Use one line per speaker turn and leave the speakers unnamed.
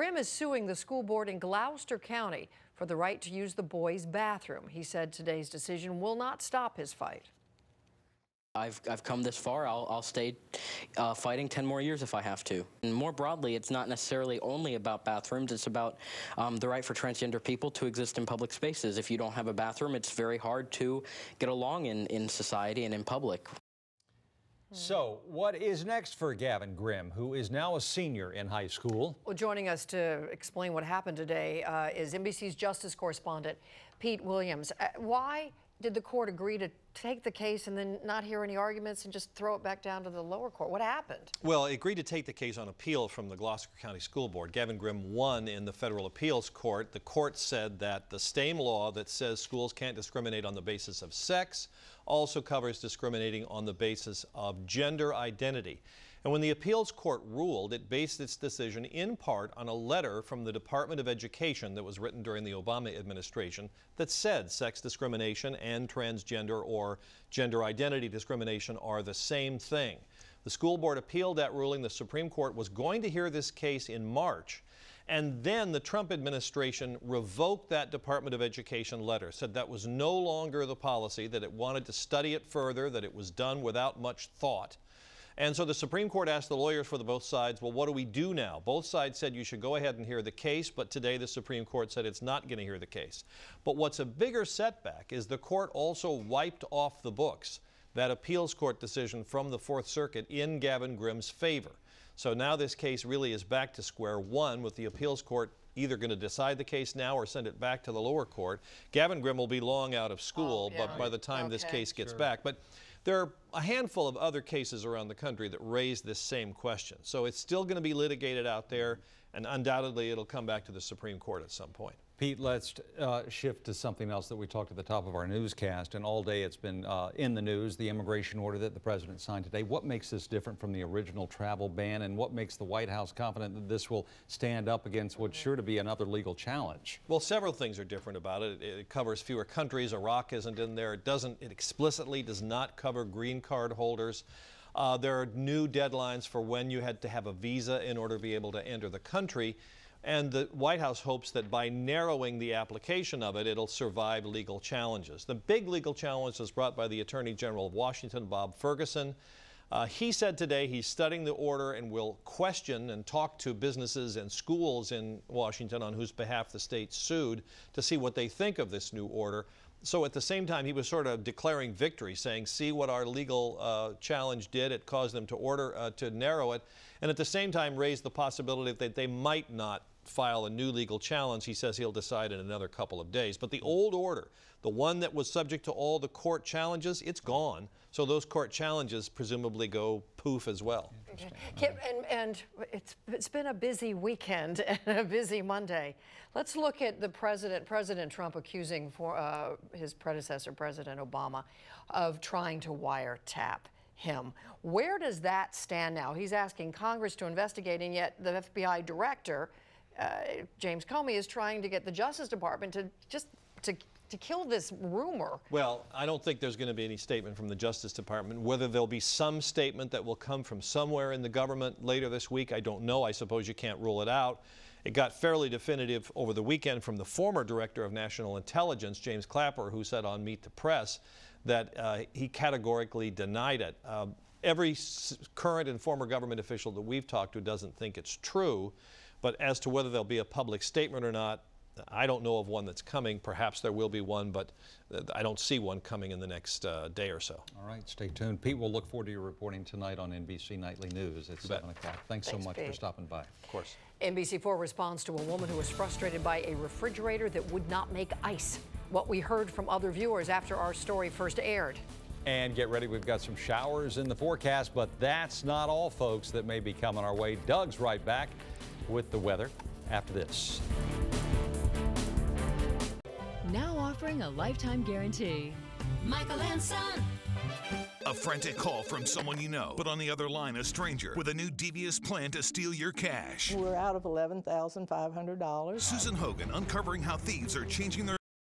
Grimm is suing the school board in Gloucester County for the right to use the boys' bathroom. He said today's decision will not stop his fight.
I've come this far. I'll stay fighting 10 more years if I have to. And more broadly, it's not necessarily only about bathrooms. It's about the right for transgender people to exist in public spaces. If you don't have a bathroom, it's very hard to get along in society and in public.
So what is next for Gavin Grimm, who is now a senior in high school?
Well, joining us to explain what happened today is NBC's justice correspondent Pete Williams. Why did the court agree to take the case and then not hear any arguments and just throw it back down to the lower court? What happened?
Well, it agreed to take the case on appeal from the Gloucester County School Board. Gavin Grimm won in the federal appeals court. The court said that the same law that says schools can't discriminate on the basis of sex also covers discriminating on the basis of gender identity. And when the appeals court ruled, it based its decision in part on a letter from the Department of Education that was written during the Obama administration that said sex discrimination and transgender or gender identity discrimination are the same thing. The school board appealed that ruling. The Supreme Court was going to hear this case in March. And then the Trump administration revoked that Department of Education letter, said that was no longer the policy, that it wanted to study it further, that it was done without much thought. And so the Supreme Court asked the lawyers for both sides, well, what do we do now? Both sides said you should go ahead and hear the case, but today the Supreme Court said it's not going to hear the case. But what's a bigger setback is the court also wiped off the books that appeals court decision from the Fourth Circuit in Gavin Grimm's favor. So now this case really is back to square one, with the appeals court either going to decide the case now or send it back to the lower court. Gavin Grimm will be long out of school, but by the time this case gets back. But there are a handful of other cases around the country that raise this same question. So it's still going to be litigated out there, and undoubtedly it'll come back to the Supreme Court at some point.
Pete, let's shift to something else that we talked at the top of our newscast, and all day it's been in the news, the immigration order that the president signed today. What makes this different from the original travel ban, and what makes the White House confident that this will stand up against what's sure to be another legal challenge?
Well, several things are different about it. It covers fewer countries. Iraq isn't in there. It explicitly does not cover green card holders. There are new deadlines for when you had to have a visa in order to be able to enter the country. And the White House hopes that by narrowing the application of it, it'll survive legal challenges. The big legal challenge was brought by the Attorney General of Washington, Bob Ferguson. He said today he's studying the order and will question and talk to businesses and schools in Washington on whose behalf the state sued to see what they think of this new order. So at the same time, he was sort of declaring victory, saying, see what our legal challenge did. It caused them to narrow it. And at the same time, raised the possibility that they might not file a new legal challenge. He says he'll decide in another couple of days. But the old order, the one that was subject to all the court challenges, it's gone. So those court challenges presumably go poof as well.
Kip, and it's been a busy weekend and a busy Monday. Let's look at the President Trump accusing his predecessor, President Obama, of trying to wiretap him. Where does that stand now? He's asking Congress to investigate, and yet the FBI director, James Comey, is trying to get the Justice Department to kill this rumor.
Well, I don't think there's going to be any statement from the Justice Department. Whether there'll be some statement that will come from somewhere in the government later this week, I don't know. I suppose you can't rule it out. It got fairly definitive over the weekend from the former Director of National Intelligence, James Clapper, who said on Meet the Press that he categorically denied it. Every current and former government official that we've talked to doesn't think it's true. But as to whether there'll be a public statement or not, I don't know of one that's coming. Perhaps there will be one, but I don't see one coming in the next day or so.
All right, stay tuned. Pete, we'll look forward to your reporting tonight on NBC Nightly News at 7 o'clock. Thanks so much for stopping by.
Of course.
NBC4 responds to a woman who was frustrated by a refrigerator that would not make ice. What we heard from other viewers after our story first aired.
And get ready, we've got some showers in the forecast, but that's not all, folks, that may be coming our way. Doug's right back with the weather after this.
Now offering a lifetime guarantee.
Michael and Son.
A frantic call from someone you know, but on the other line, a stranger with a new devious plan to steal your cash.
We're out of $11,500.
Susan Hogan uncovering how thieves are changing their